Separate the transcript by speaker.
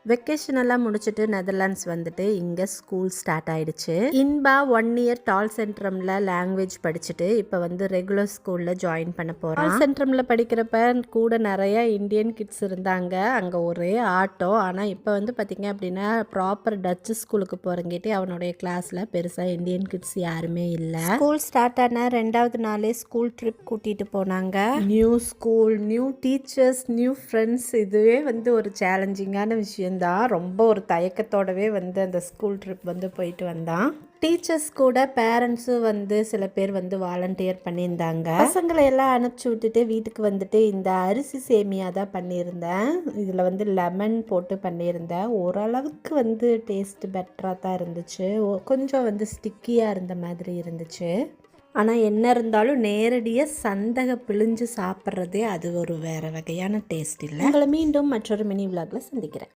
Speaker 1: Vacation எல்லாம் முடிச்சுட்டு Netherlands வந்துட்டு இங்கே ஸ்கூல் ஸ்டார்ட் ஆயிடுச்சு. இன்பா 1 இயர் டால் சென்ட்ரமில் லாங்குவேஜ் படிச்சுட்டு இப்போ வந்து ரெகுலர் ஸ்கூலில் ஜாயின் பண்ண போகிறான். டால் சென்ட்ரமில் படிக்கிறப்ப கூட நிறைய இந்தியன் கிட்ஸ் இருந்தாங்க. அங்கே ஒரே ஆட்டோ. ஆனால் இப்போ வந்து பார்த்திங்க அப்படின்னா ப்ராப்பர் டச்சு ஸ்கூலுக்கு போகிறங்கிட்டே அவனுடைய கிளாஸில் பெருசாக இந்தியன் கிட்ஸ் யாருமே இல்லை. ஸ்கூல் ஸ்டார்ட் ஆன 2வது நாளே ஸ்கூல் ட்ரிப் கூட்டிகிட்டு போனாங்க. New school, new teachers, new friends. இதுவே வந்து ஒரு சேலஞ்சிங்கான விஷயம் தான். ரொம்ப ஒரு தயக்கத்தோடவே வந்து அந்த ஸ்கூல் ட்ரிப் வந்து போயிட்டு வந்தான். டீச்சர்ஸ் கூட பேரண்ட்ஸும் வந்து சில பேர் வந்து வாலண்டியர் பண்ணியிருந்தாங்க. பசங்களை எல்லாம் அனுப்பிச்சி விட்டுட்டு வீட்டுக்கு வந்துட்டு இந்த அரிசி சேமியா தான் பண்ணியிருந்தேன். இதில் வந்து லெமன் போட்டு பண்ணியிருந்தேன். ஓரளவுக்கு வந்து டேஸ்ட் பெட்டராக தான் இருந்துச்சு. கொஞ்சம் வந்து ஸ்டிக்கியாக இருந்த மாதிரி இருந்துச்சு. ஆனால் என்ன இருந்தாலும் நேரடியாக சந்தக பிழிஞ்சு சாப்பிட்றதே அது ஒரு வேறு வகையான டேஸ்ட் இல்லை. உங்களை மீண்டும் மற்றொரு மினி விலாகில் சந்திக்கிறேன்.